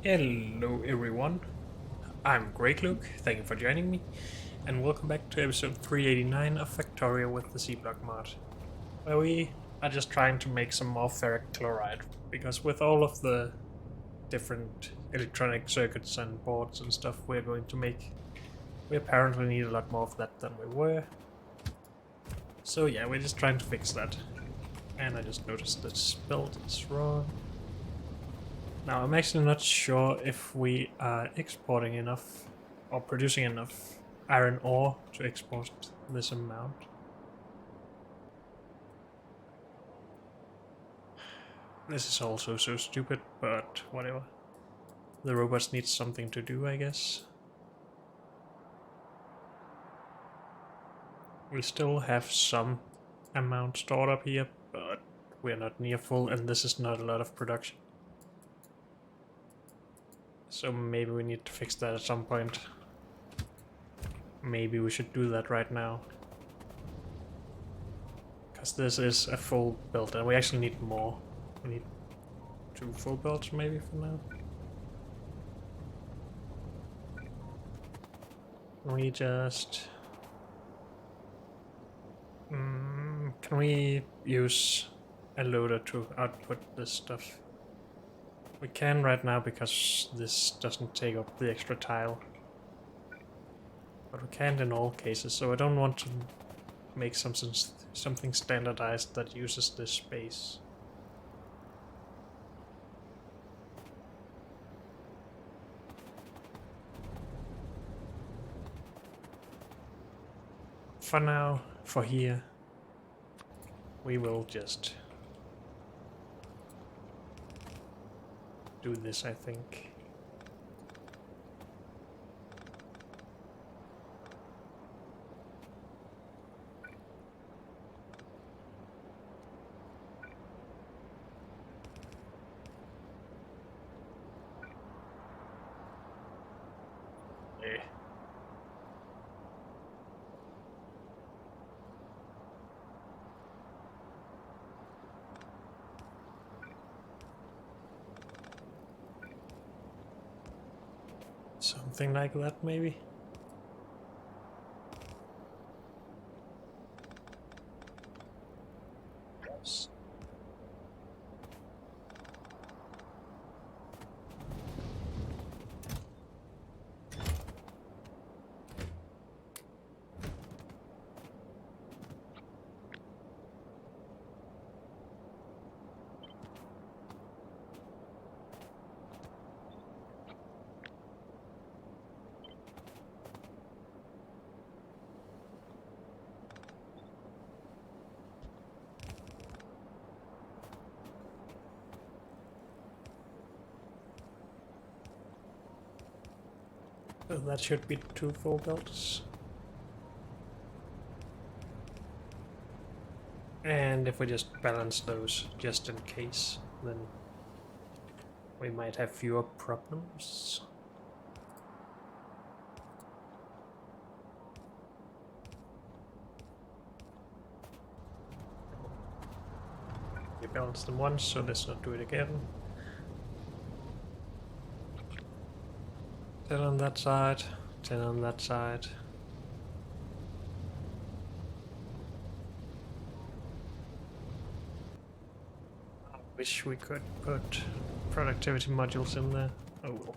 Hello everyone, I'm Greg Luke, thank you for joining me, and welcome back to episode 389 of Factorio with the C-Block mod, where we are just trying to make some more ferric chloride, because with all of the different electronic circuits and boards and stuff we're going to make, we apparently need a lot more of that than we were. So yeah, we're just trying to fix that. And I just noticed this build is wrong. Now, I'm actually not sure if we are exporting enough or producing enough iron ore to export this amount. This is also so stupid, but whatever. The robots need something to do, I guess. We still have some amount stored up here, but we're not near full, and this is not a lot of production. So maybe we need to fix that at some point. Maybe we should do that right now. Because this is a full build, and we actually need more. We need 2 full builds maybe for now. We just... can we use a loader to output this stuff? We can right now because this doesn't take up the extra tile. But we can't in all cases, so I don't want to make something standardized that uses this space. For now, for here, we will just do this, I think. Something like that, maybe? Yes. So that should be 2 full builds. And if we just balance those just in case, then we might have fewer problems. We balanced them once, so let's not do it again. 10 on that side, 10 on that side. I wish we could put productivity modules in there. Oh well.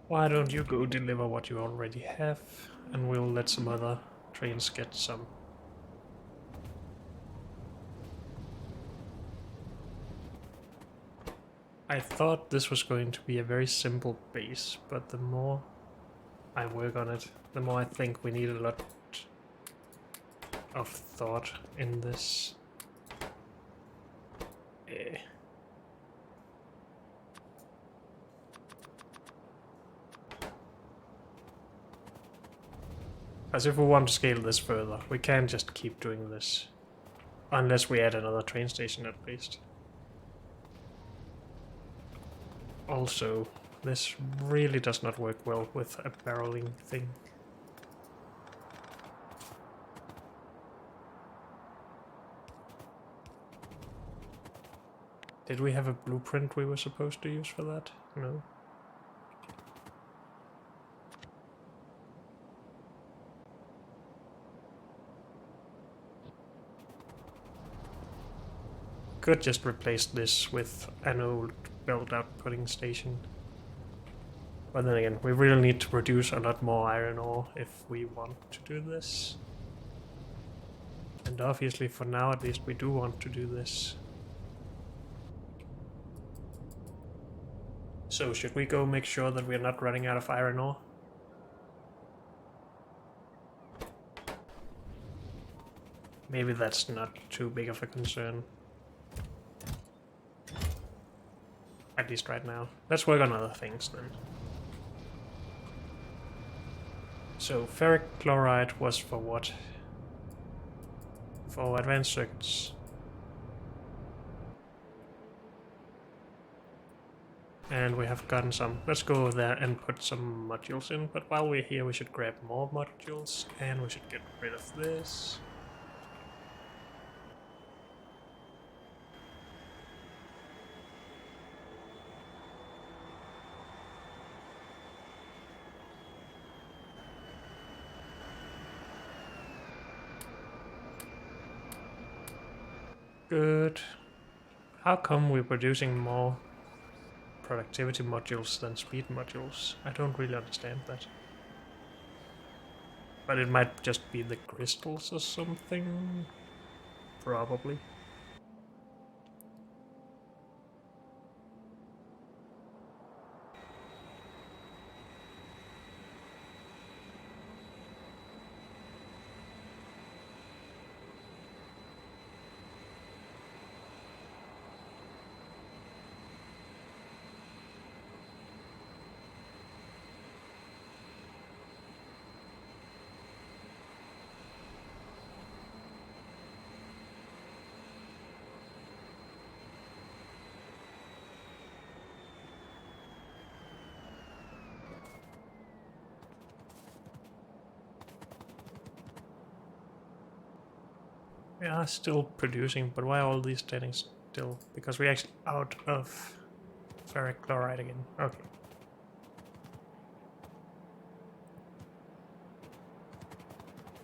Why don't you go deliver what you already have, and we'll let some other trains get some. I thought this was going to be a very simple base, but the more I work on it, the more I think we need a lot of thought in this. As if we want to scale this further, we can't just keep doing this. Unless we add another train station at least. Also, this really does not work well with a barreling thing. Did we have a blueprint we were supposed to use for that? No. Could just replace this with an old belt outputting station. But then again, we really need to produce a lot more iron ore if we want to do this. And obviously for now at least we do want to do this. So should we go make sure that we're not running out of iron ore? Maybe that's not too big of a concern. At least right now. Let's work on other things then. So ferric chloride was for what? For advanced circuits. And we have gotten some. Let's go there and put some modules in, but while we're here we should grab more modules and we should get rid of this. Good. How come we're producing more productivity modules than speed modules? I don't really understand that. But it might just be the crystals or something. Probably. We are still producing, but why are all these standing still? Because we're actually out of ferric chloride again. Okay.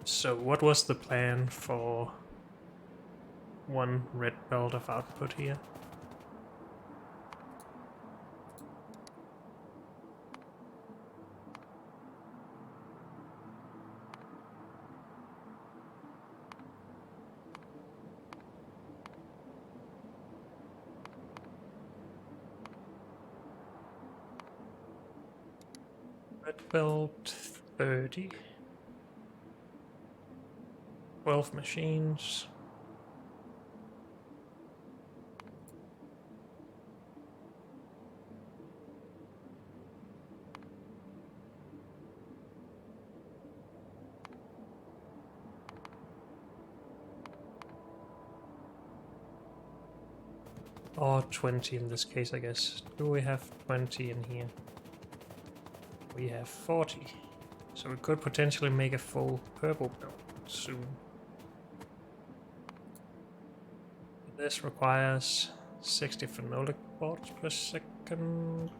So what was the plan for one red belt of output here? Red belt 30. 12 machines. Or 20 in this case, I guess. Do we have 20 in here? We have 40. So we could potentially make a full purple belt soon. This requires 60 phenolic parts per second.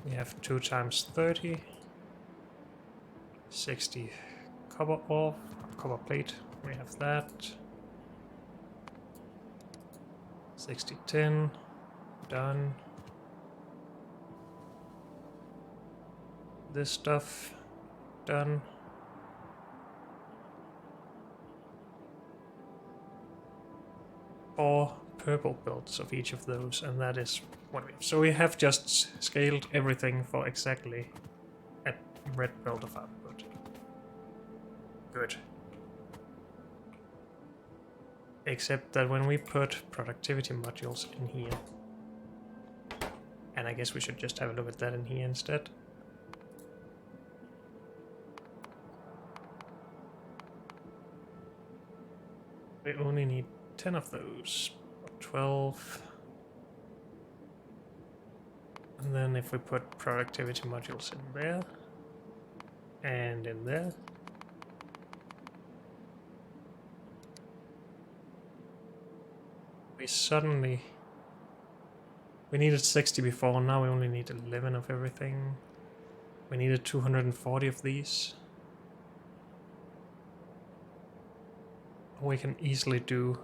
We have 2 times 30. 60 copper ore, copper plate. We have that. 60 tin. Done. This stuff. Done. Four purple belts of each of those, and that is what we have. So we have just scaled everything for exactly a red belt of output. Good. Except that when we put productivity modules in here, and I guess we should just have a look at that in here instead. We only need 10 of those. 12. And then if we put productivity modules in there and in there, we suddenly... We needed 60 before, now we only need 11 of everything. We needed 240 of these. We can easily do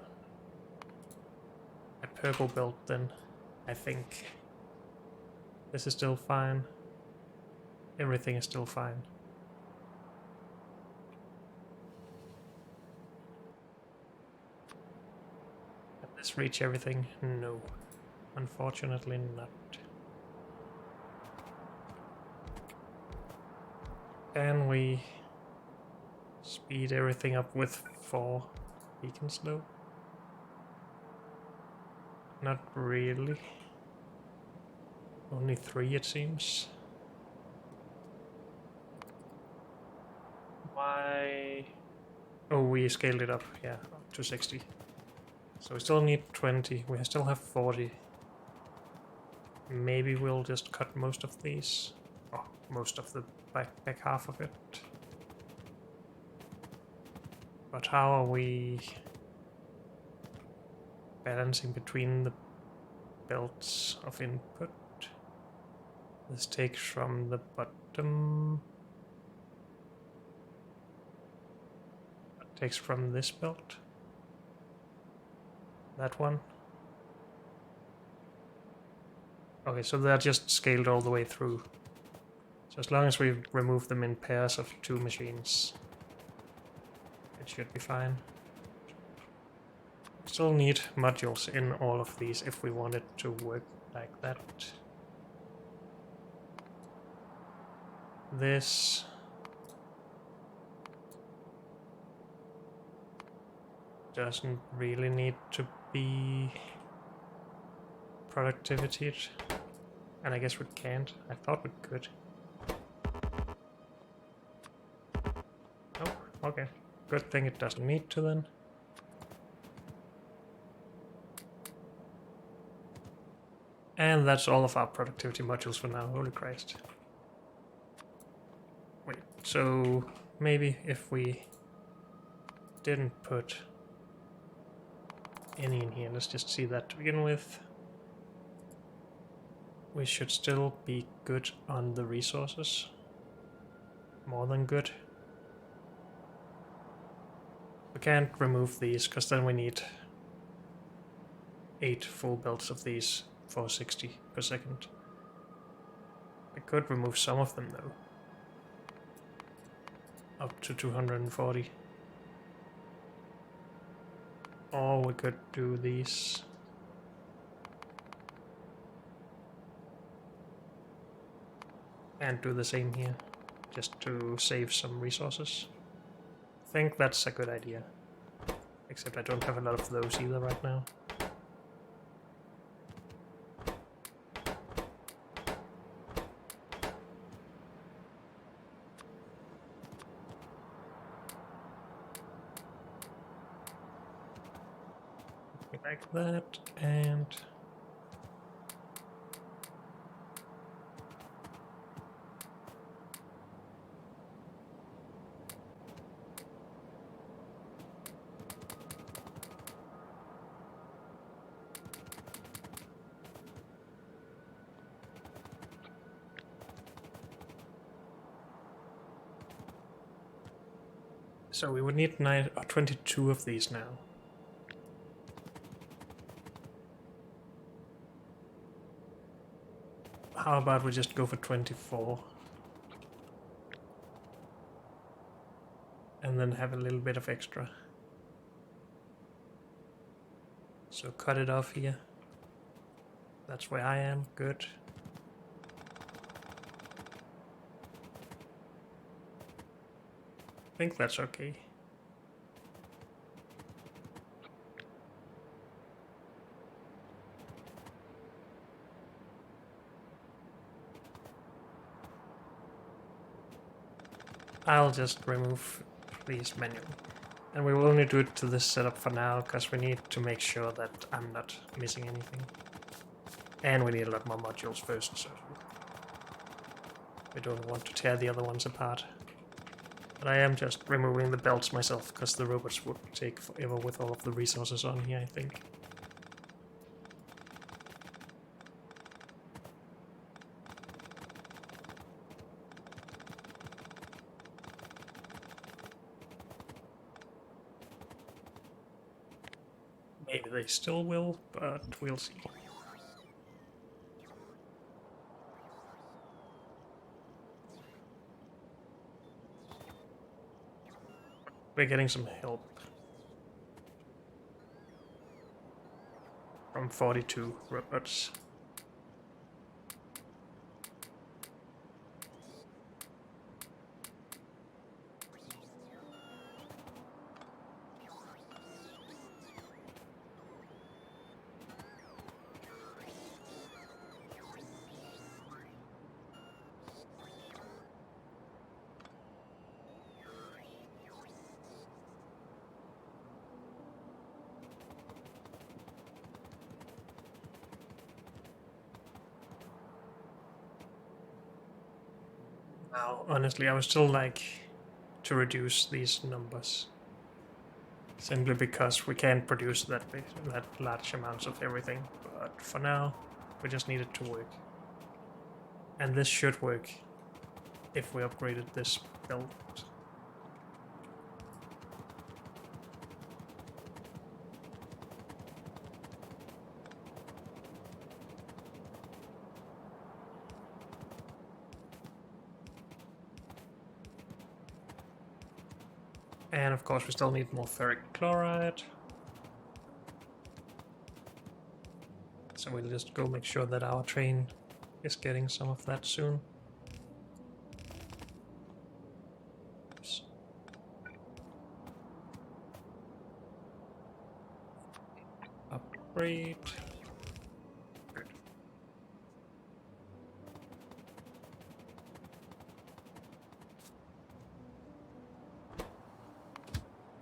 a purple belt then, I think. This is still fine. Everything is still fine. Can this reach everything? No. Unfortunately not. Can we speed everything up with 4 beacons though? Not really. Only 3 it seems. Why? Oh, we scaled it up, yeah, up to 60. So we still need 20, we still have 40. Maybe we'll just cut most of these. Oh, most of the back half of it. But how are we balancing between the belts of input? This takes from the bottom. It takes from this belt. That one. Okay, so they're just scaled all the way through. So as long as we remove them in pairs of 2 machines, it should be fine. Still need modules in all of these if we want it to work like that. This doesn't really need to be productivity, and I guess we can't. I thought we could. Oh, okay. Good thing it doesn't need to then. And that's all of our productivity modules for now, holy Christ. Wait, so maybe if we didn't put any in here, let's just see that to begin with. We should still be good on the resources. More than good. We can't remove these, because then we need 8 full belts of these for 60 per second. I could remove some of them though. Up to 240. Or we could do these. And do the same here, just to save some resources. I think that's a good idea. Except I don't have a lot of those either right now. Like that, and so we would need 22 of these now. How about we just go for 24? And then have a little bit of extra. So cut it off here. That's where I am, good. I think that's okay. I'll just remove these manually. And we will only do it to this setup for now, because we need to make sure that I'm not missing anything. And we need a lot more modules first, so we don't want to tear the other ones apart. But I am just removing the belts myself, because the robots would take forever with all of the resources on here, I think. Maybe they still will, but we'll see. We're getting some help from 42 robots. Now, honestly, I would still like to reduce these numbers. Simply because we can't produce that large amounts of everything. But for now, we just need it to work. And this should work if we upgraded this build. And of course we still need more ferric chloride. So we'll just go make sure that our train is getting some of that soon. Oops. Upgrade. Good.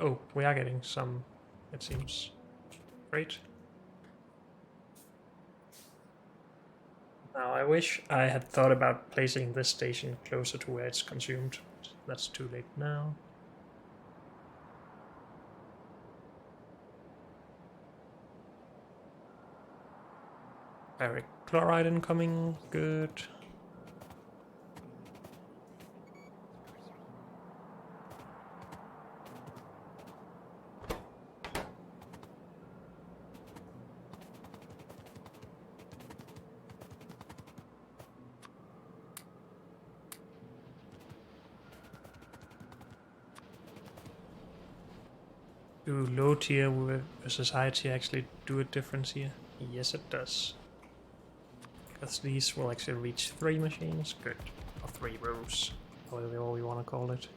Oh, we are getting some, it seems. Great. Now I wish I had thought about placing this station closer to where it's consumed. That's too late now. Ferric chloride incoming, good. Do low tier versus high tier actually do a difference here? Yes, it does. Because these will actually reach 3 machines. Good. Or 3 rows. Whatever you want to call it.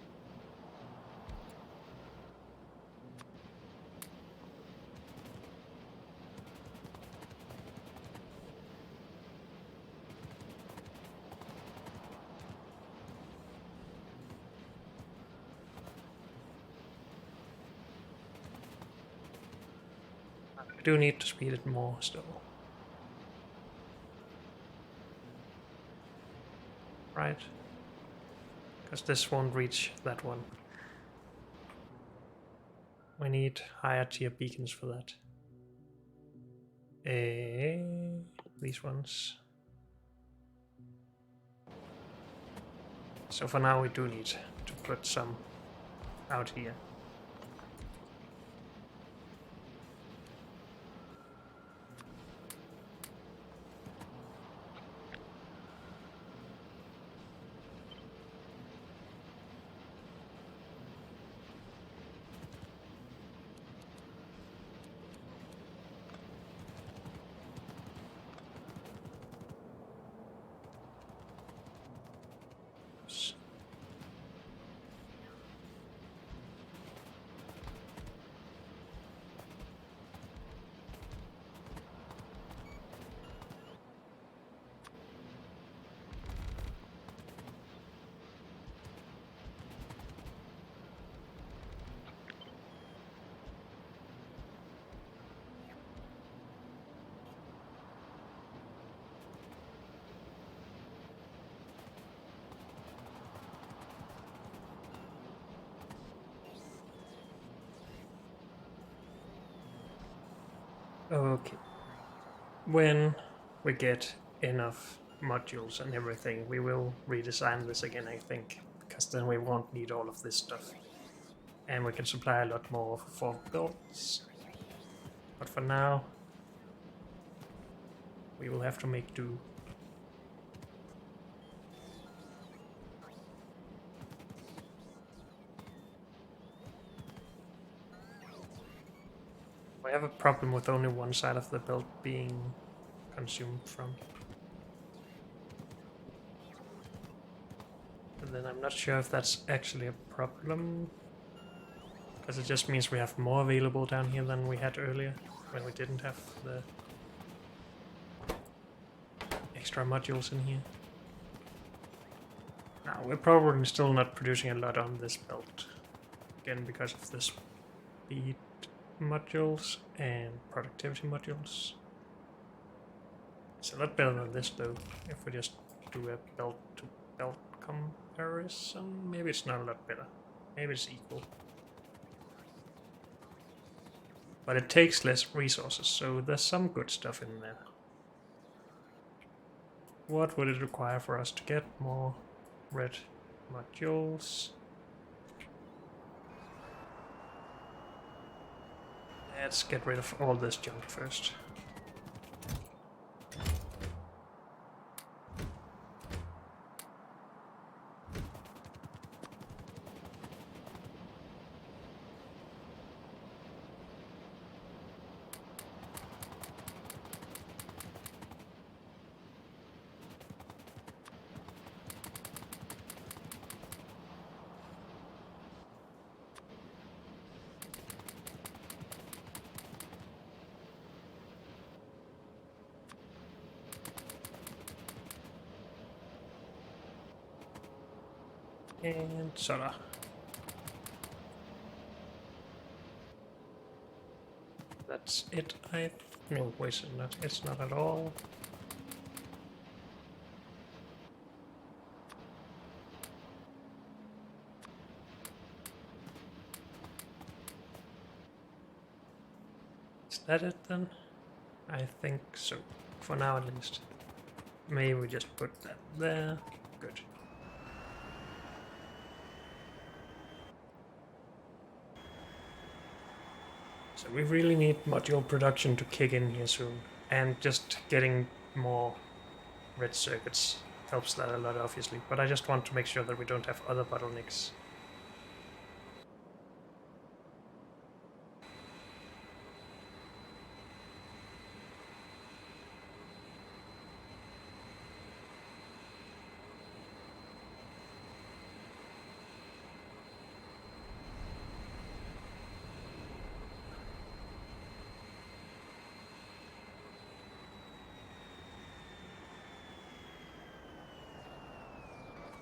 I do need to speed it more still. Right? Because this won't reach that one. We need higher tier beacons for that. These ones. So for now we do need to put some out here. Okay. When we get enough modules and everything, we will redesign this again, I think, because then we won't need all of this stuff. And we can supply a lot more for builds. But for now, we will have to make do. We have a problem with only one side of the build being consumed from. And then I'm not sure if that's actually a problem, because it just means we have more available down here than we had earlier, when we didn't have the extra modules in here. Now, we're probably still not producing a lot on this build, again because of the speed modules and productivity modules. It's a lot better than this though, if we just do a belt to belt comparison. Maybe it's not a lot better, maybe it's equal. But it takes less resources, so there's some good stuff in there. What would it require for us to get more red modules? Let's get rid of all this junk first. And soda. That's it, no, wait, it's not at all. Is that it then? I think so. For now at least. Maybe we just put that there. Good. So we really need module production to kick in here soon. And just getting more red circuits helps that a lot, obviously. But I just want to make sure that we don't have other bottlenecks.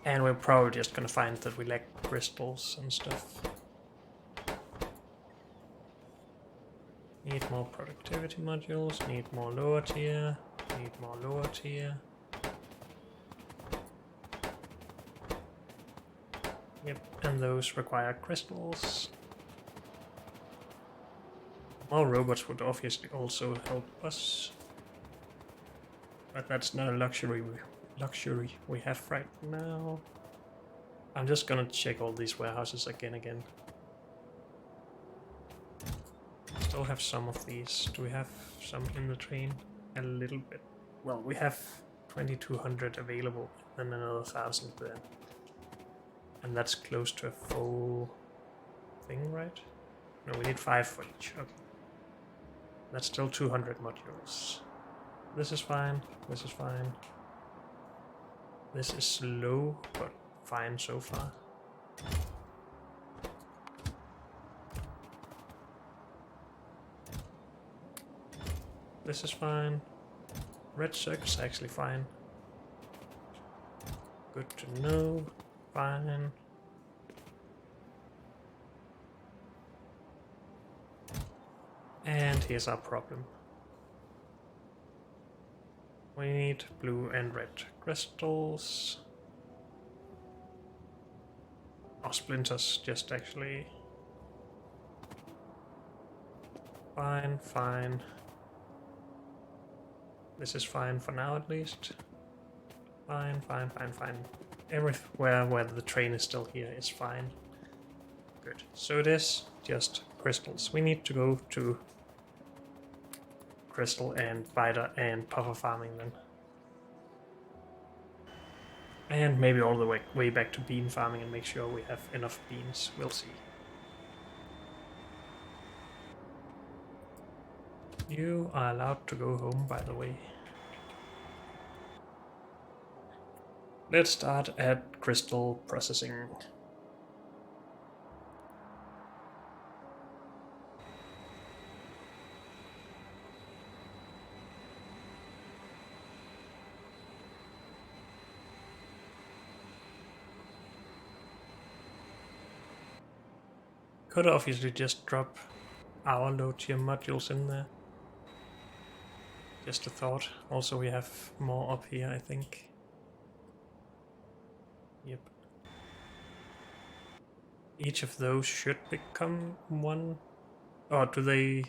And we're probably just gonna find that we lack crystals and stuff. Need more productivity modules, need more lower tier, need more lower tier. Yep, and those require crystals. More robots would obviously also help us. But that's not a luxury we have right now. I'm just gonna check all these warehouses again. Still have some of these. Do we have some in the train? A little bit. Well, we have 2200 available and another 1000 there. And that's close to a full thing, right? No, we need 5 for each. Okay. That's still 200 modules. This is fine. This is fine. This is slow, but fine so far. This is fine. Red circuit's actually fine. Good to know. Fine. And here's our problem. We need blue and red crystals. Or splinters, just actually. Fine, fine. This is fine for now at least. Fine, fine, fine, fine. Everywhere where the train is still here is fine. Good. So it is just crystals. We need to go to crystal and biter and puffer farming then. And maybe all the way back to bean farming and make sure we have enough beans. We'll see. You are allowed to go home, by the way. Let's start at crystal processing. Could obviously just drop our load tier modules in there. Just a thought. Also, we have more up here, I think. Yep. Each of those should become one. Or do they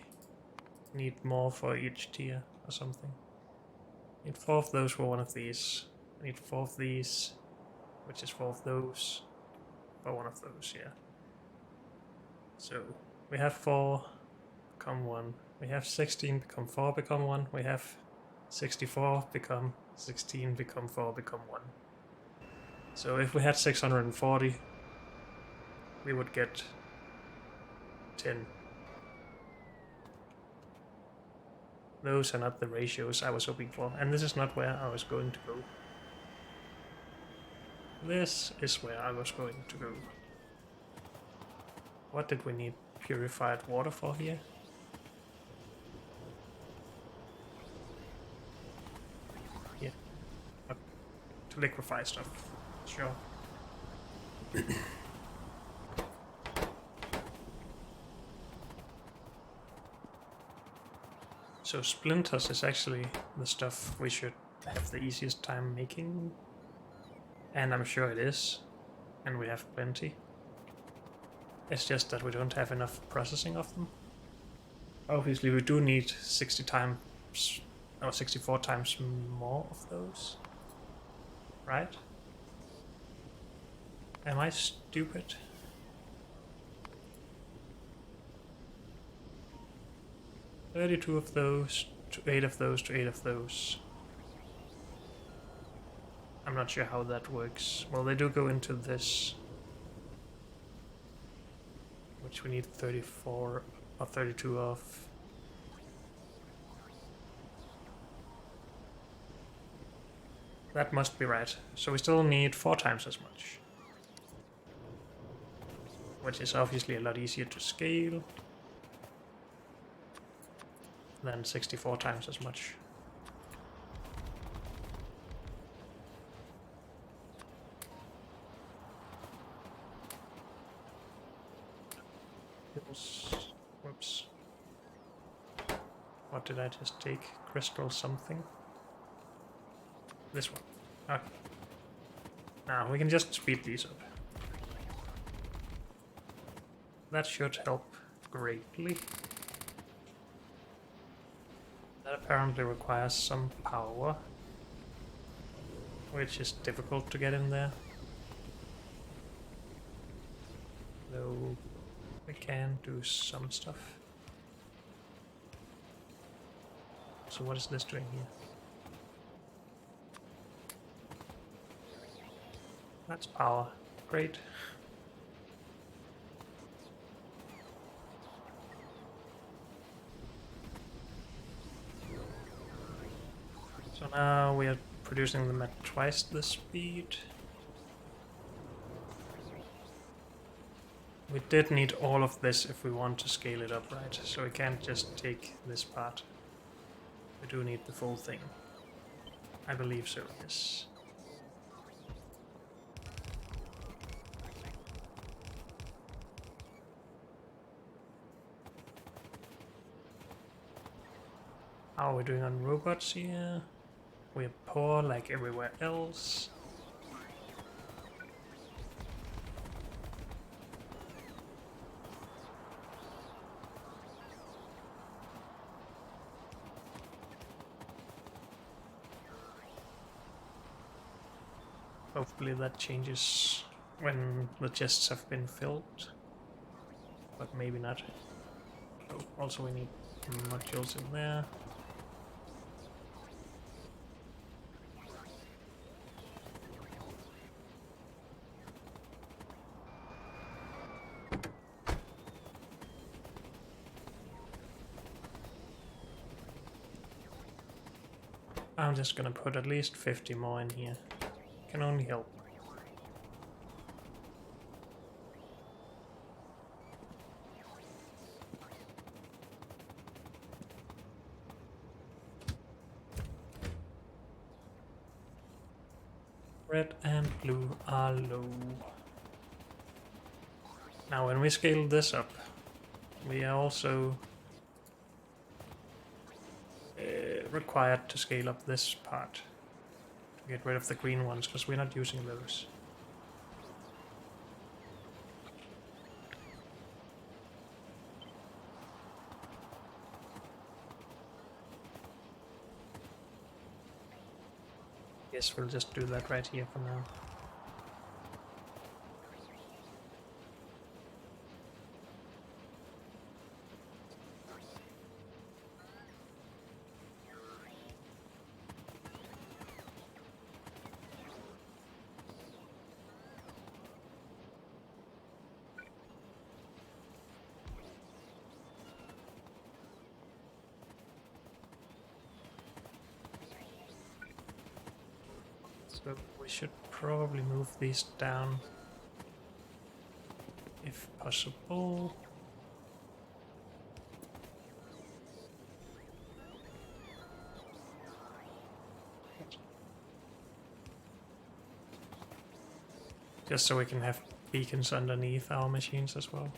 need more for each tier or something? Need 4 of those for one of these. I need 4 of these, which is 4 of those for one of those, yeah. So we have 4 become 1. We have 16 become 4 become 1. We have 64 become 16 become 4 become 1. So if we had 640, we would get 10. Those are not the ratios I was hoping for, and this is not where I was going to go. This is where I was going to go. What did we need purified water for here? Yeah, to liquefy stuff, sure. So splinters is actually the stuff we should have the easiest time making. And I'm sure it is. And we have plenty. It's just that we don't have enough processing of them. Obviously we do need 60 times or 64 times more of those. Right? Am I stupid? $32 of those, to 8 of those, to 8 of those. I'm not sure how that works. Well, they do go into this, which we need 34 or 32 of. That must be right. So we still need 4 times as much, which is obviously a lot easier to scale than 64 times as much. Whoops. What did I just take? Crystal something? This one. Okay. Now we can just speed these up. That should help greatly. That apparently requires some power, which is difficult to get in there. Though we can do some stuff. So what is this doing here? That's power. Great. So now we are producing them at twice the speed. We did need all of this if we want to scale it up, right? So we can't just take this part. We do need the full thing. I believe so, yes. How are we doing on robots here? We're poor like everywhere else. Hopefully that changes when the chests have been filled, but maybe not. Oh, also we need modules in there. I'm just gonna put at least 50 more in here. Can only help. Red and blue are low. Now when we scale this up, we are also required to scale up this part to get rid of the green ones, because we're not using those. Yes, we'll just do that right here for now. So we should probably move these down if possible. Just so we can have beacons underneath our machines as well.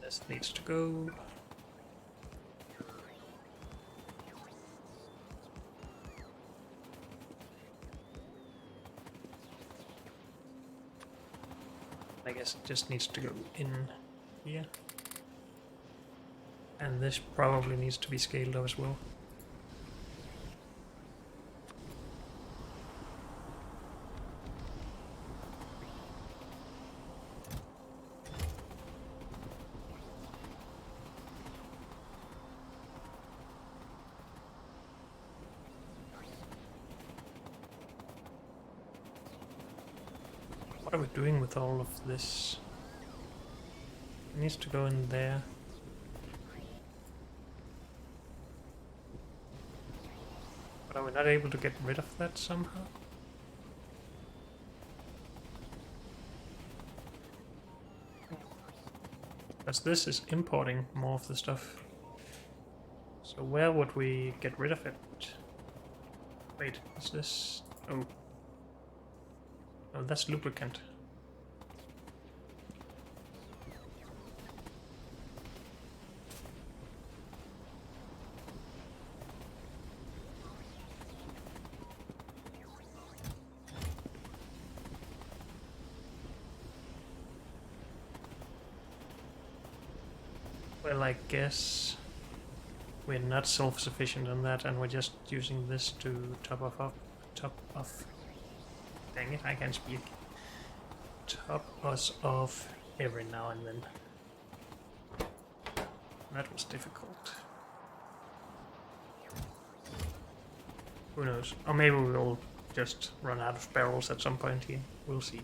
This needs to go. I guess it just needs to go in here. And this probably needs to be scaled up as well. What are we doing with all of this? It needs to go in there. But are we not able to get rid of that somehow? Because this is importing more of the stuff. So where would we get rid of it? Wait, is this... Oh. Oh, that's lubricant. Well, I guess we're not self-sufficient on that, and we're just using this to top off. Dang it, I can't speak. Top us off every now and then. That was difficult. Who knows? Or maybe we'll just run out of barrels at some point here. We'll see.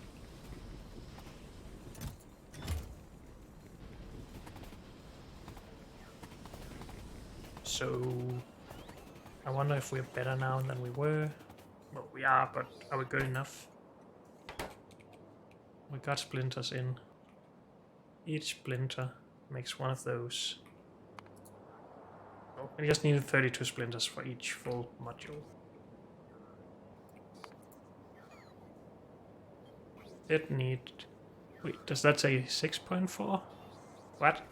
So I wonder if we're better now than we were. Well, we are, but are we good enough? We got splinters in. Each splinter makes one of those. Oh, we just needed 32 splinters for each full module. It need... Wait, does that say 6.4? What?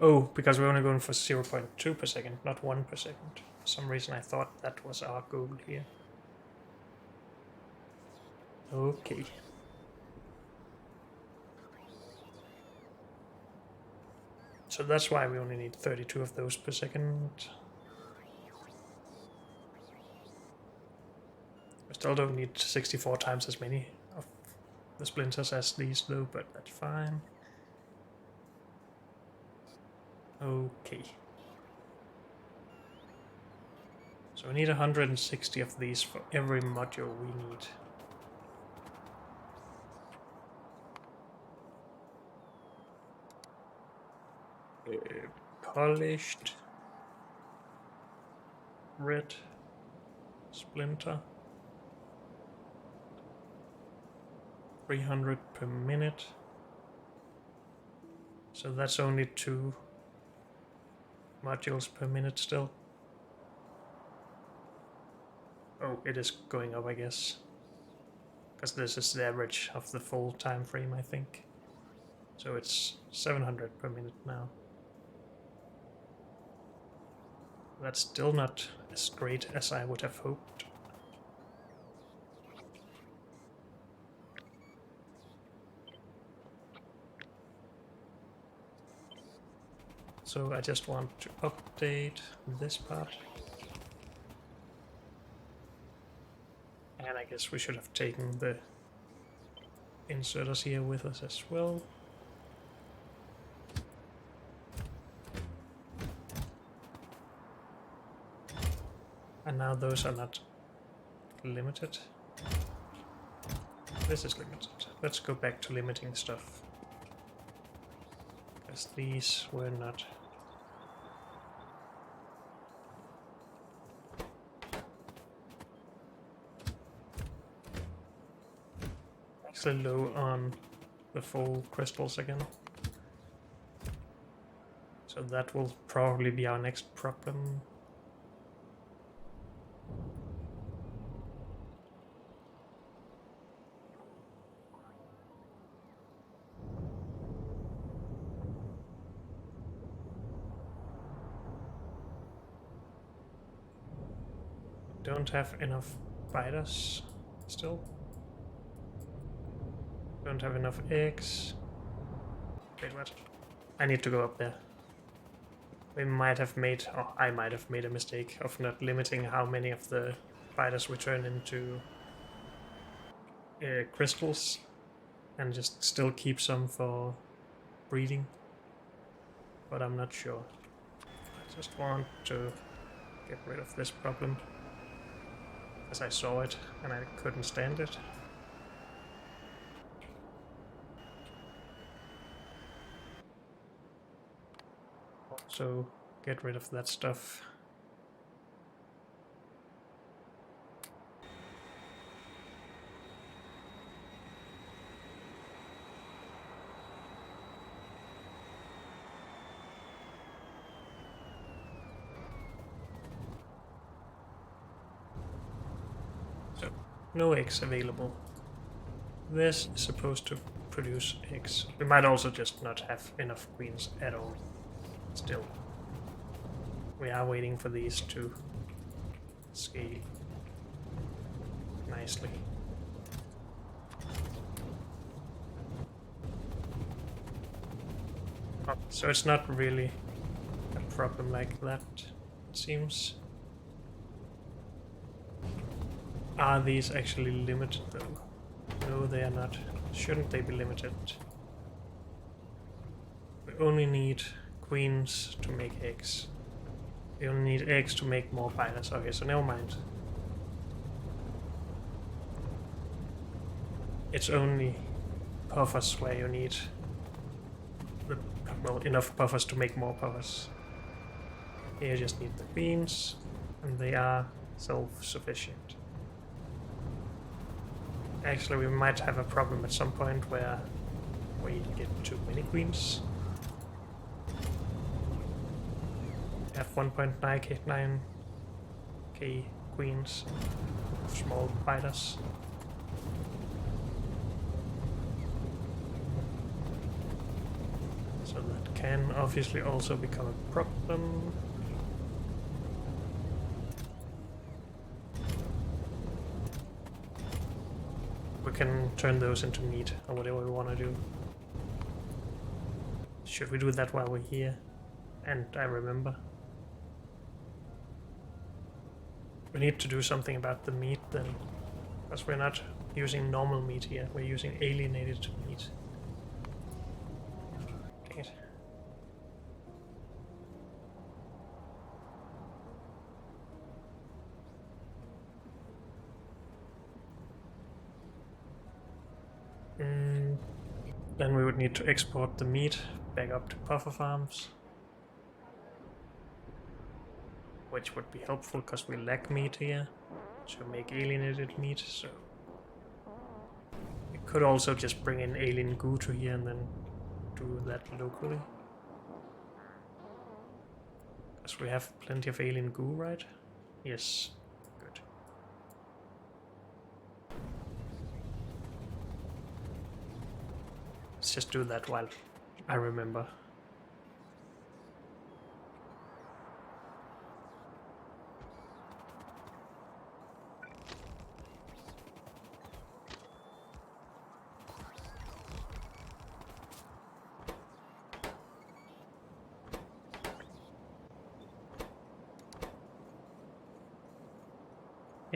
Oh, because we're only going for 0.2 per second, not 1 per second. For some reason I thought that was our goal here. Okay. So that's why we only need 32 of those per second. We still don't need 64 times as many of the splinters as these though, but that's fine. Okay. So we need 160 of these for every module we need. Polished red splinter. 300 per minute. So that's only 2 modules per minute still. Oh, it is going up, I guess. Because this is the average of the full time frame, I think. So it's 700 per minute now. That's still not as great as I would have hoped. So I just want to update this part. And I guess we should have taken the inserters here with us as well. And now those are not limited. This is limited. Let's go back to limiting stuff. Because these were not. Actually low on the full crystals again. So that will probably be our next problem. Don't have enough biters still. Don't have enough eggs. Wait, what? I need to go up there. We might have made, or I might have made a mistake of not limiting how many of the biters we turn into crystals and just still keep some for breeding. But I'm not sure. I just want to get rid of this problem. As I saw it and I couldn't stand it. Also get rid of that stuff. So, no eggs available. This is supposed to produce eggs. We might also just not have enough queens at all. Still, we are waiting for these to scale nicely. Oh, so it's not really a problem like that, it seems. Are these actually limited though? No, they are not. Shouldn't they be limited? We only need queens to make eggs. We only need eggs to make more biters. Okay, so never mind. It's only puffers where you need the, well, enough puffers to make more puffers. Here you just need the queens, and they are self-sufficient. Actually, we might have a problem at some point where we get too many queens. We have 1.9k queens, small biters. So that can obviously also become a problem. We can turn those into meat, or whatever we want to do. Should we do that while we're here? And I remember. We need to do something about the meat then. Because we're not using normal meat here, we're using alienated meat. Dang it. Then we would need to export the meat back up to puffer farms. Which would be helpful because we lack meat here to make alienated meat, so we could also just bring in alien goo to here and then do that locally. Because we have plenty of alien goo, right? Yes. Good. Let's just do that while I remember.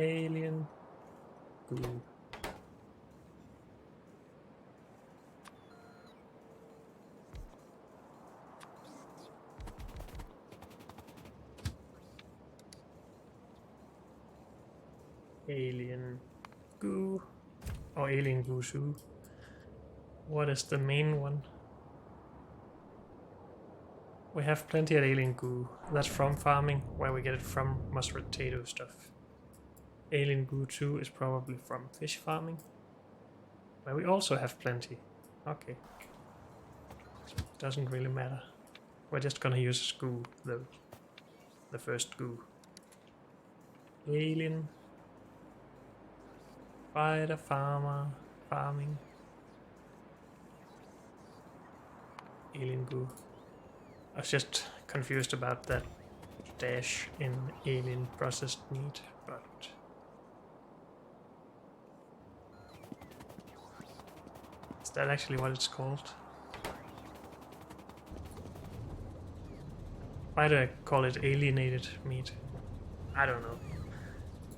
Alien goo. Alien goo. Or alien goo zoo. What is the main one? We have plenty of alien goo. That's from farming, where we get it from mashed potato stuff. Alien goo 2 is probably from fish farming, where we also have plenty. Okay. Doesn't really matter. We're just gonna use goo though. The first goo. Alien. Spider farmer. Farming. Alien goo. I was just confused about that dash in alien processed meat, but is that actually what it's called? Why do I call it alienated meat? I don't know.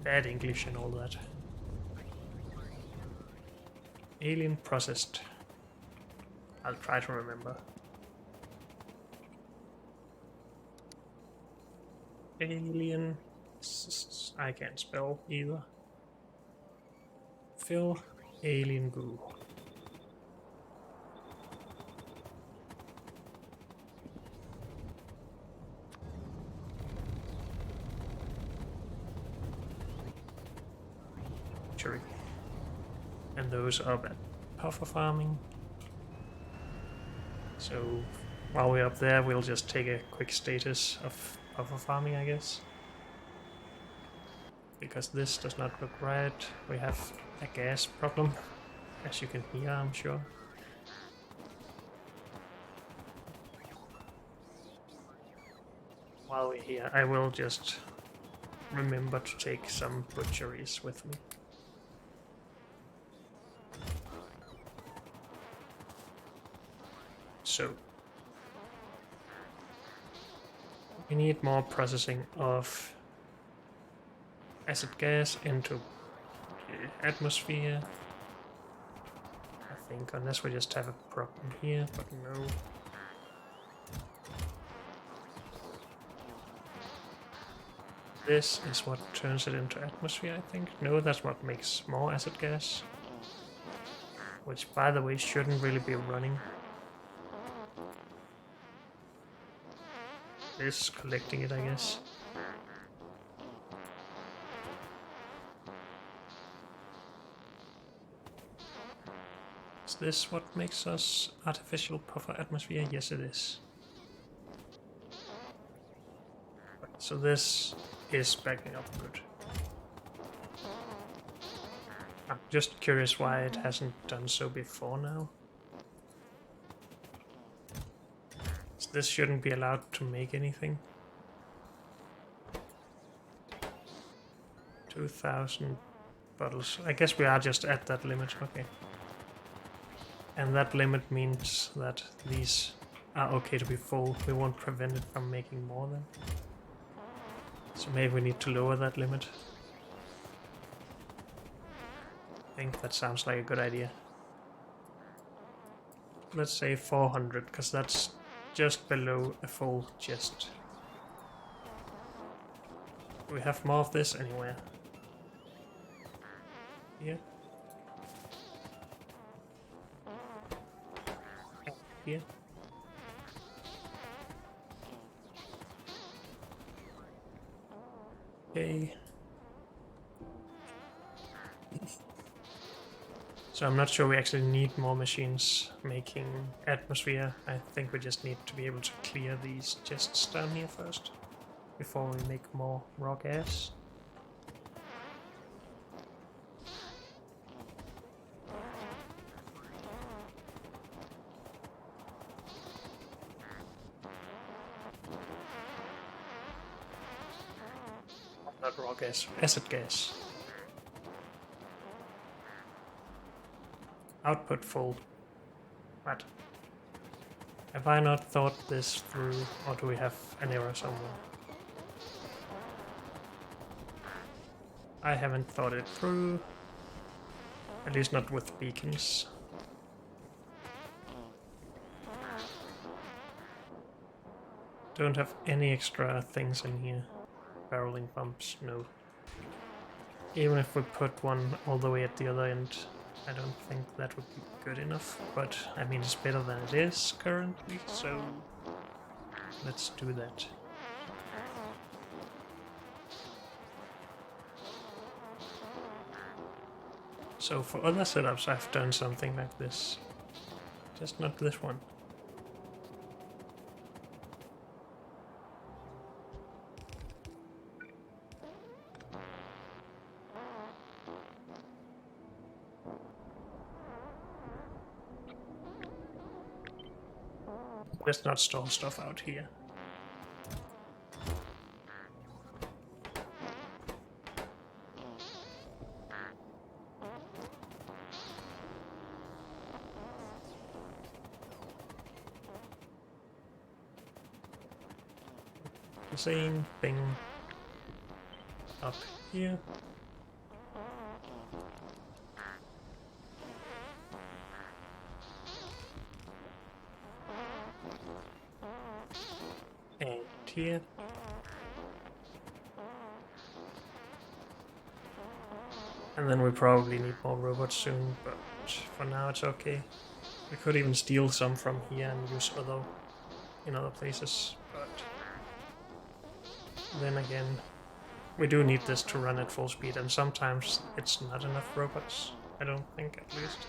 Bad English and all that. Alien processed. I'll try to remember. Alien. I can't spell either. Fill alien goo. And those up at puffer farming. So while we're up there, we'll just take a quick status of puffer farming, I guess. Because this does not look right. We have a gas problem, as you can hear, I'm sure. While we're here, I will just remember to take some butcheries with me. So, we need more processing of acid gas into the atmosphere. I think, unless we just have a problem here, but no. This is what turns it into atmosphere, I think. No, that's what makes more acid gas. Which, by the way, shouldn't really be running. Is collecting it, I guess. Is this what makes us artificial puffer atmosphere? Yes, it is. So this is backing up good. I'm just curious why it hasn't done so before now. This shouldn't be allowed to make anything. 2000 bottles. I guess we are just at that limit, okay. And that limit means that these are okay to be full. We won't prevent it from making more then. So maybe we need to lower that limit. I think that sounds like a good idea. Let's say 400, because that's just below a full chest. Do we have more of this anywhere? Here? Here? Okay. So I'm not sure we actually need more machines making atmosphere. I think we just need to be able to clear these chests down here first before we make more raw gas. Not raw gas, acid gas. Output full. What? Have I not thought this through, or do we have an error somewhere? I haven't thought it through. At least not with beacons. Don't have any extra things in here. Barreling pumps, no. Even if we put one all the way at the other end, I don't think that would be good enough. But, I mean, it's better than it is currently, so let's do that. So for other setups I've done something like this. Just not this one. Let's not store stuff out here. The same thing up here. And here. And then we probably need more robots soon, but for now it's okay. We could even steal some from here and use in other places, but then again, we do need this to run at full speed, and sometimes it's not enough robots, I don't think, at least.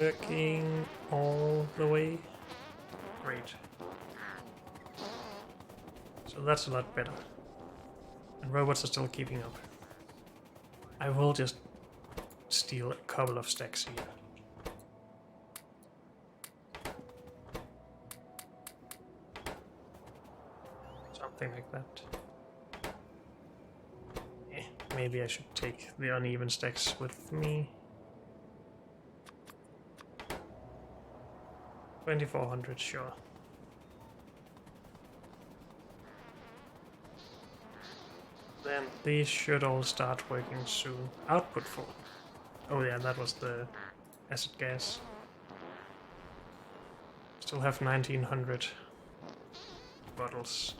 Working all the way. Great. So that's a lot better. And robots are still keeping up. I will just steal a couple of stacks here. Something like that. Maybe I should take the uneven stacks with me. 2400, sure. Then these should all start working soon. Output full. Oh yeah, that was the acid gas. Still have 1900 bottles.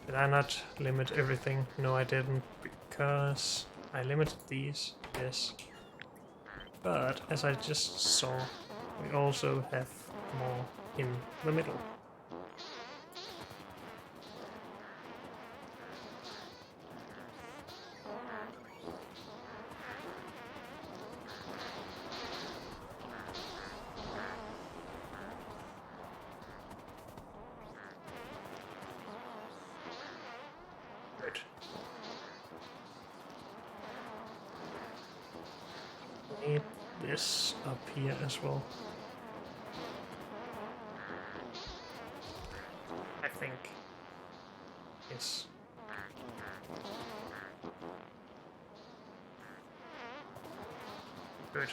Did I not limit everything? No, I didn't, because I limited these, yes. But as I just saw, we also have more in the middle. Good. Need this up here as well. think. Yes. Good.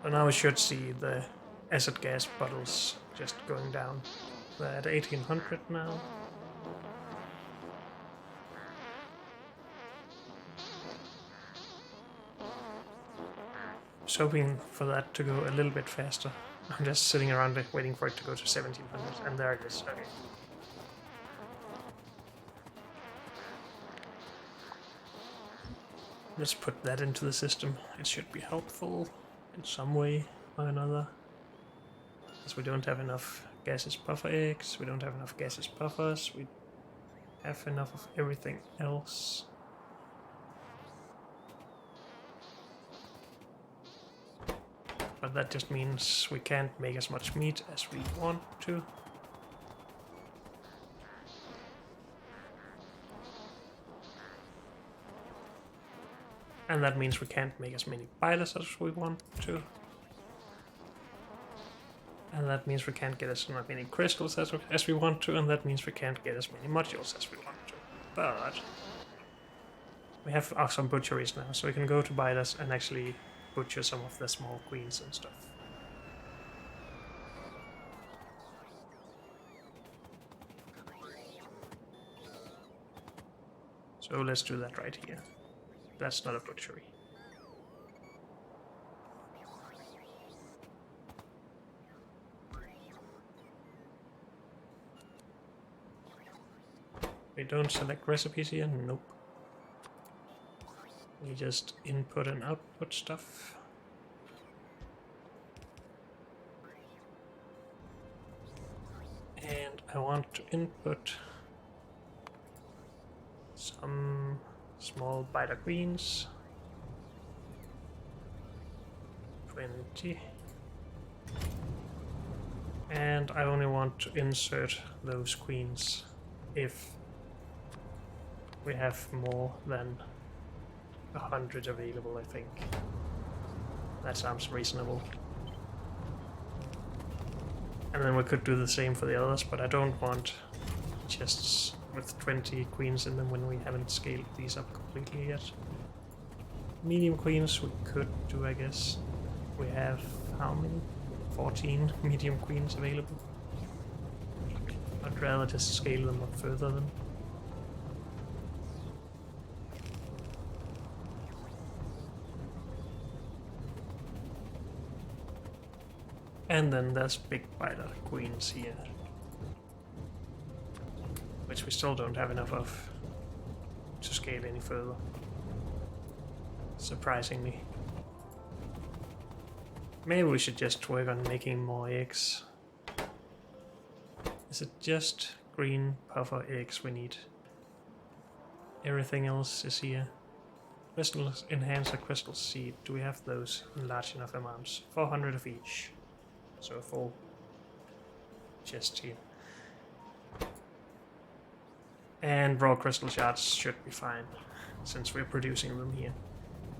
So now we should see the acid gas bottles just going down. We're at 1800 now. Just hoping for that to go a little bit faster. I'm just sitting around waiting for it to go to 1700, and there it is. Okay. Let's put that into the system. It should be helpful in some way or another. Because we don't have enough gaseous puffer eggs, we don't have enough gaseous puffers, we have enough of everything else. But that just means we can't make as much meat as we want to. And that means we can't make as many pilots as we want to. And that means we can't get as many crystals as we want to, and that means we can't get as many modules as we want to. But we have some butcheries now, so we can go to Bidas and actually butcher some of the small queens and stuff. So let's do that right here. That's not a butchery. We don't select recipes here? Nope. We just input and output stuff. And I want to input some small biter queens. 20. And I only want to insert those queens if we have more than 100 available, I think. That sounds reasonable. And then we could do the same for the others, but I don't want chests with 20 queens in them when we haven't scaled these up completely yet. Medium queens we could do, I guess. We have how many? 14 medium queens available. I'd rather just scale them up further then. And then there's big biter queens here, which we still don't have enough of to scale any further, surprisingly. Maybe we should just work on making more eggs. Is it just green puffer eggs we need? Everything else is here. Crystal enhancer, crystal seed. Do we have those in large enough amounts? 400 of each. So a full chest here. And raw crystal shards should be fine, since we're producing them here.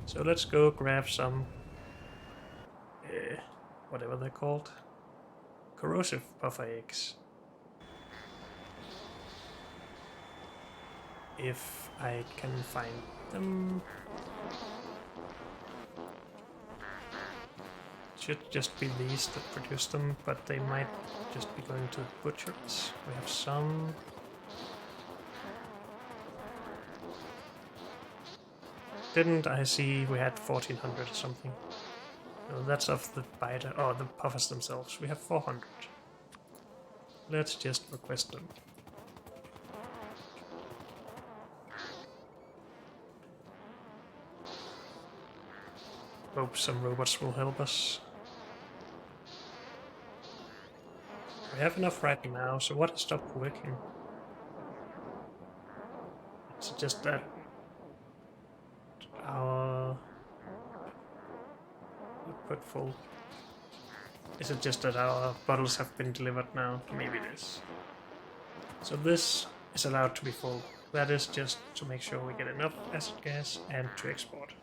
So let's go grab some, whatever they're called, corrosive puffer eggs. If I can find them. Should just be these that produce them, but they might just be going to butchers. We have some. Didn't I see we had 1400 or something? No, that's of the biter, or the puffers themselves. We have 400. Let's just request them. Hope some robots will help us. We have enough right now, so what has stopped working? It's just that our output full. Is it just that our bottles have been delivered now? Maybe it is. So this is allowed to be full. That is just to make sure we get enough acid gas and to export.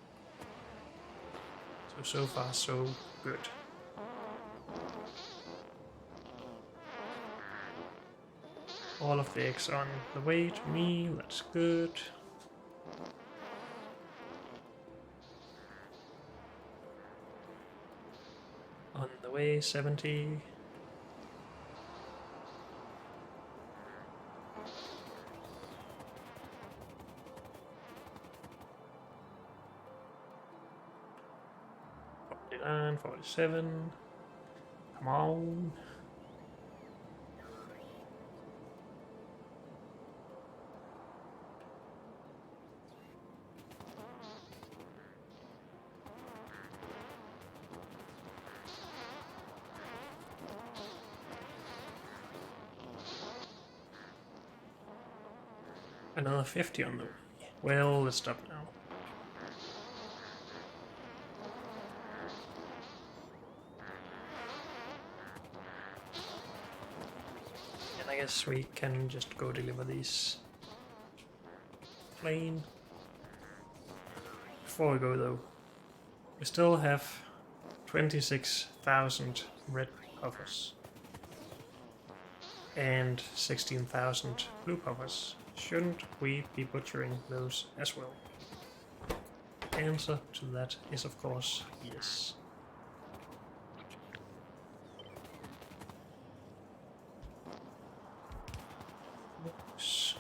So So far so good. All of the eggs on the way to me, that's good. On the way, 70. And 47. Come on. Another 50 on them. Well, let's stop now. And I guess we can just go deliver these. Plane. Before we go though, we still have 26,000 red puffers and 16,000 blue puffers. Shouldn't we be butchering those as well? The answer to that is of course yes. Oops.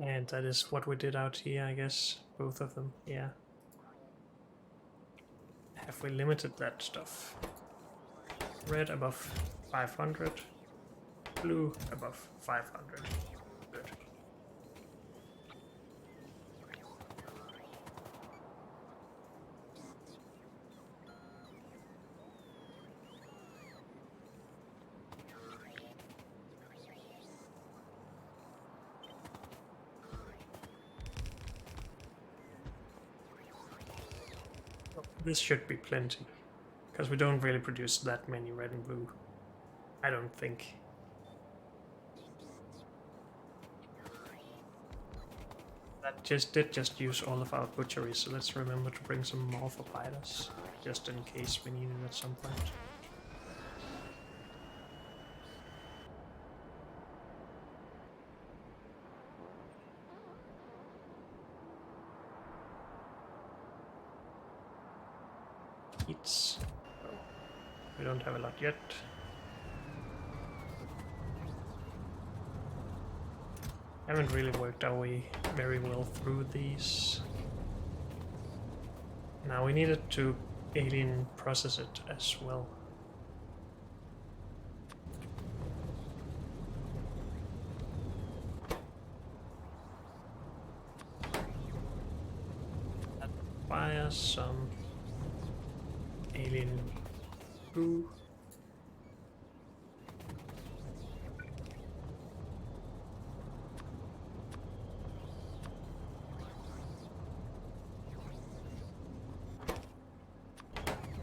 And that is what we did out here, I guess. Both of them, yeah. Have we limited that stuff? Red above 500, blue above 500. Good. This should be plenty, because we don't really produce that many red and blue. I don't think. That did just use all of our butcheries, so let's remember to bring some more for biters, just in case we need it at some point. Eats. Oh, we don't have a lot yet. Haven't really worked our way very well through these. Now we needed to alien process it as well. That requires some alien goo.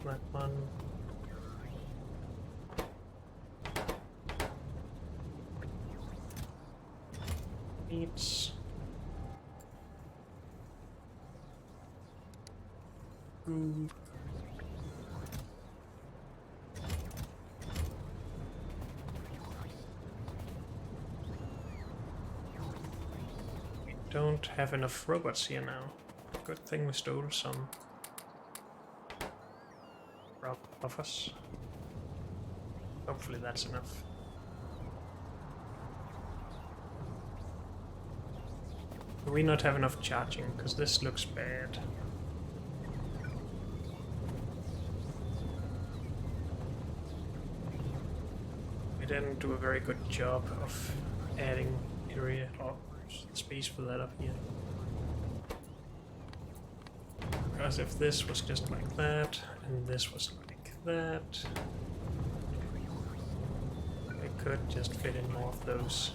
That one. Eats. Goo. Don't have enough robots here now. Good thing we stole some buffers. Hopefully that's enough. Do we not have enough charging? Because this looks bad. We didn't do a very good job of adding area or space for that up here. Because if this was just like that, and this was like that. We could just fit in more of those.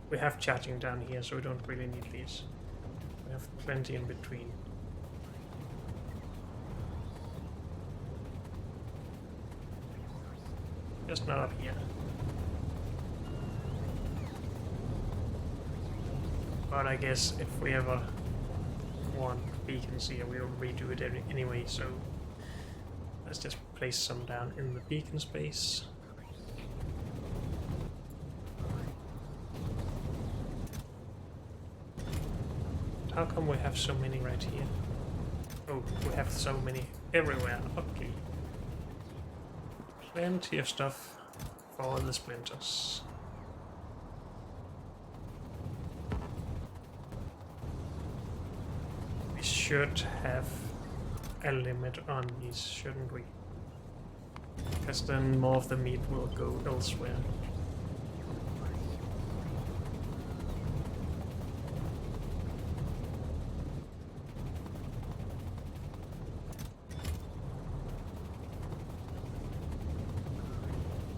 We have charging down here, so we don't really need these. We have plenty in between. Just not up here. But I guess if we ever want beacons here, we'll redo it anyway, so let's just place some down in the beacon space. How come we have so many right here? Oh, we have so many everywhere. Okay. Plenty of stuff for the splinters. We should have a limit on these, shouldn't we? Because then more of the meat will go elsewhere.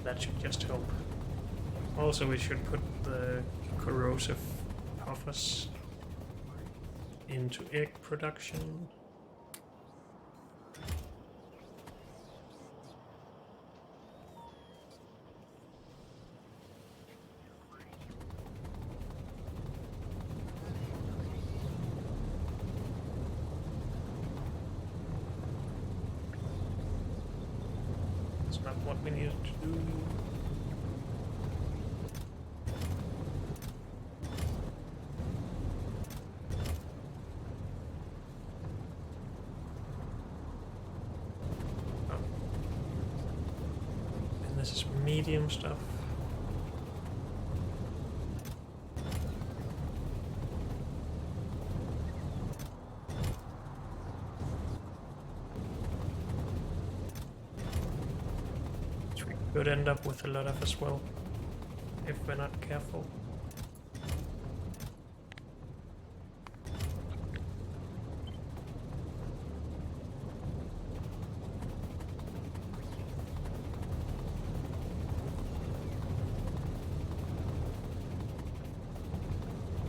That should just help. Also, we should put the corrosive puffers into egg production. That's not what we needed to do. This is medium stuff. Which we could end up with a lot of as well, if we're not careful.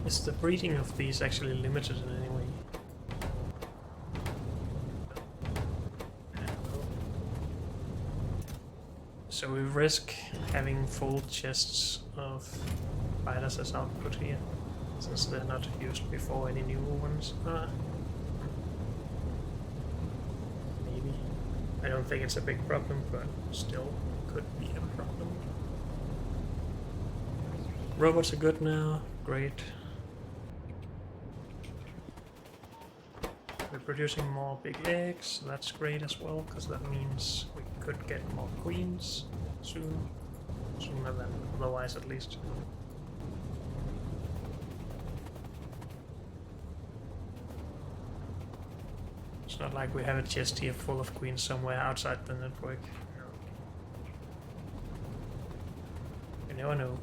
Is the breeding of these actually limited in any way? So we risk having full chests of spiders as output here, since they're not used before any new ones are. Maybe. I don't think it's a big problem, but still could be a problem. Robots are good now, great. We're producing more big eggs, that's great as well, because that means we could get more queens soon. Sooner than otherwise, at least. It's not like we have a chest here full of queens somewhere outside the network. You never know.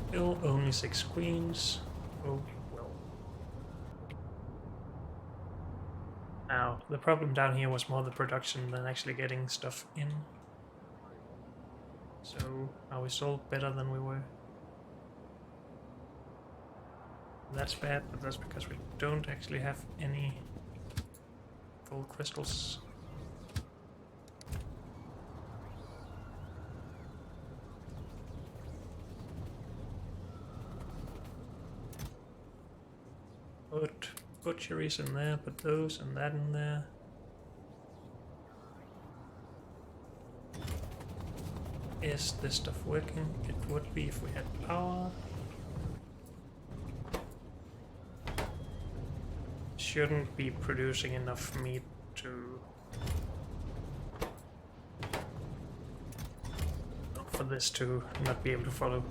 Still only 6 queens. Oh, well. Now, the problem down here was more the production than actually getting stuff in. So, are we still better than we were? That's bad, but that's because we don't actually have any full crystals. Put butcheries in there, put those and that in there. Is this stuff working? It would be if we had power. Shouldn't be producing enough meat to... for this to not be able to follow.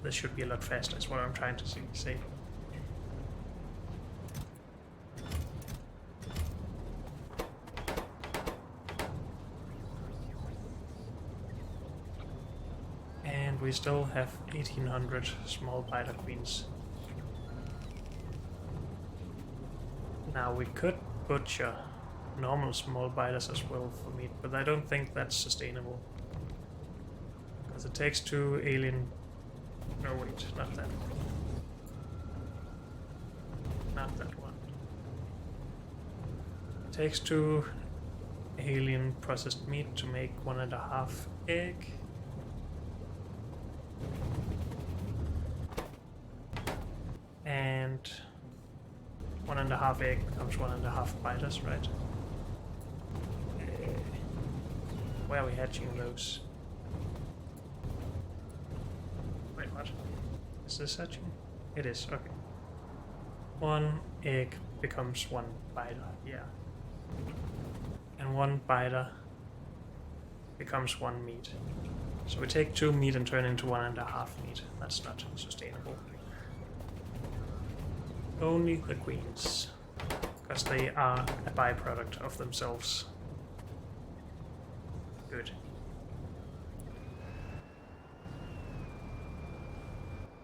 This should be a lot faster, is what I'm trying to say. we still have 1800 small biter queens. Now we could butcher normal small biters as well for meat, but I don't think that's sustainable. Because it takes 2 alien... No wait, not that one. Not that one. It takes 2 alien processed meat to make 1.5 egg. And 1.5 egg becomes 1.5 biters, right? Where are we hatching those? Wait, what? Is this hatching? It is, okay. 1 egg becomes 1 biter, yeah. And 1 biter becomes 1 meat. So we take 2 meat and turn into 1.5 meat. That's not sustainable. Only the queens, because they are a byproduct of themselves. Good.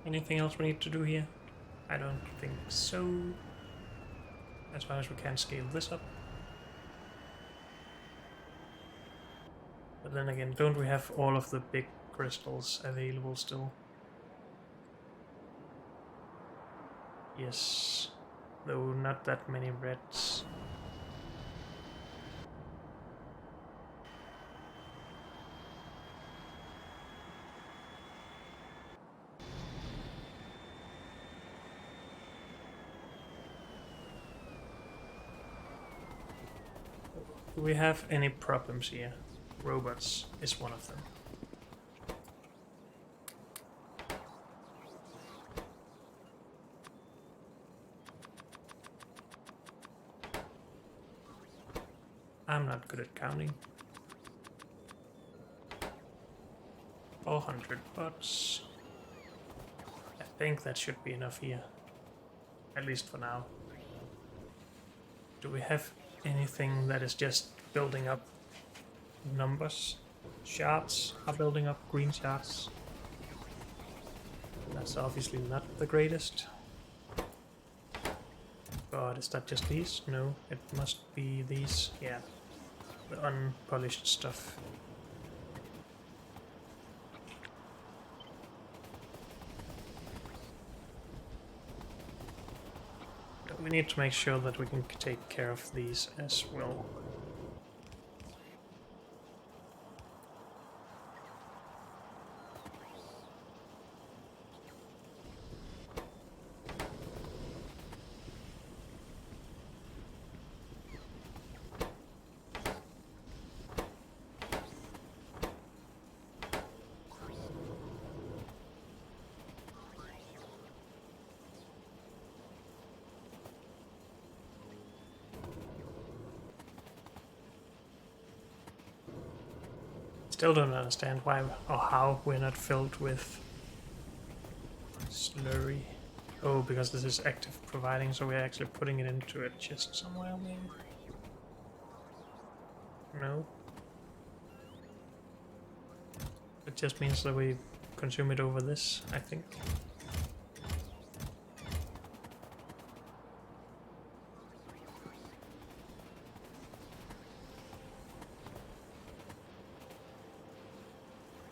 Anything else we need to do here? I don't think so. As far as we can scale this up. But then again, don't we have all of the big crystals available still? Yes, though not that many reds. Do we have any problems here? Robots is one of them. I'm not good at counting. 400 bots. I think that should be enough here. At least for now. Do we have anything that is just building up numbers? Shards are building up, green shards. That's obviously not the greatest. But is that just these? No, it must be these. Yeah. The unpolished stuff. We need to make sure that we can take care of these as well. Still don't understand why or how we're not filled with slurry. Oh, because this is active providing, so we're actually putting it into a chest somewhere, maybe? No. It just means that we consume it over this, I think.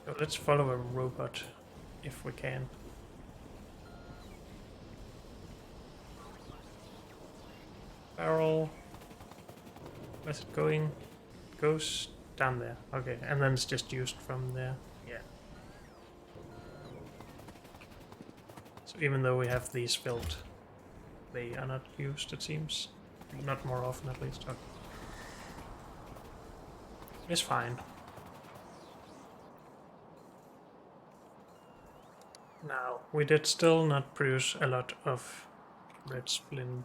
So let's follow a robot, if we can. Barrel. Where's it going? It goes down there. Okay, and then it's just used from there. Yeah. So even though we have these filled, they are not used, it seems. Not more often, at least. Okay. It's fine. Now, we did still not produce a lot of red splint.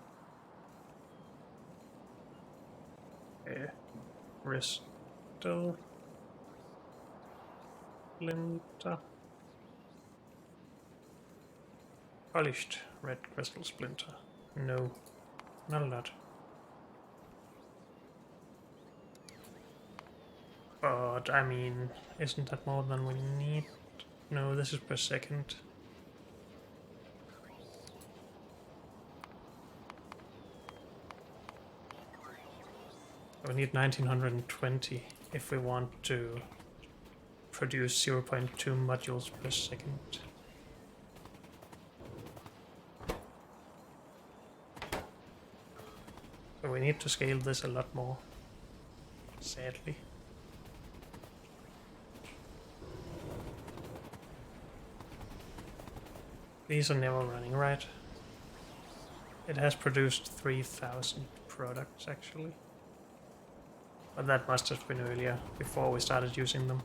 Crystal splinter. Polished red crystal splinter. No, not a lot. But I mean, isn't that more than we need? No, this is per second. We need 1920 if we want to produce 0.2 modules per second. So we need to scale this a lot more, sadly. These are never running right. It has produced 3,000 products actually. But that must have been earlier, before we started using them.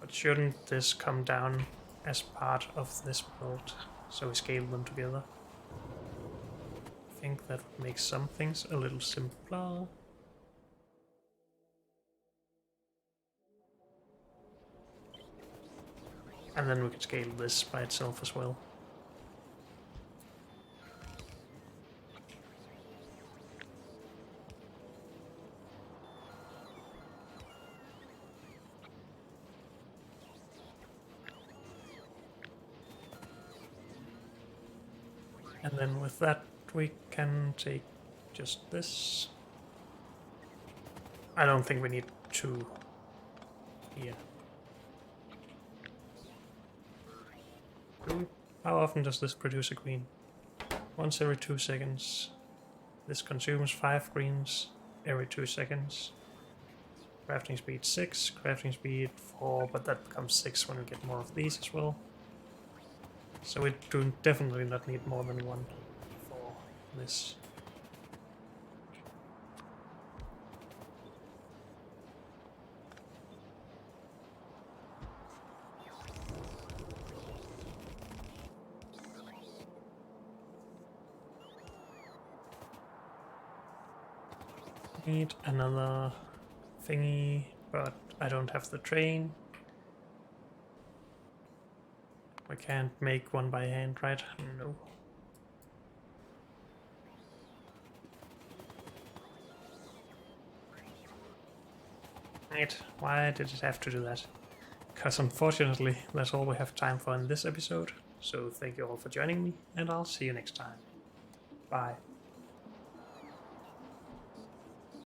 But shouldn't this come down as part of this build, so we scale them together? I think that would make some things a little simpler. And then we could scale this by itself as well. And then with that we can take just this. I don't think we need two here. How often does this produce a green? Once every 2 seconds. This consumes 5 greens every 2 seconds. Crafting speed 6, crafting speed 4, but that becomes 6 when we get more of these as well. So we do definitely not need more than one for this. Need another thingy, but I don't have the train. We can't make one by hand, right? No. Right, why did it have to do that? Because unfortunately, that's all we have time for in this episode. So thank you all for joining me, and I'll see you next time. Bye.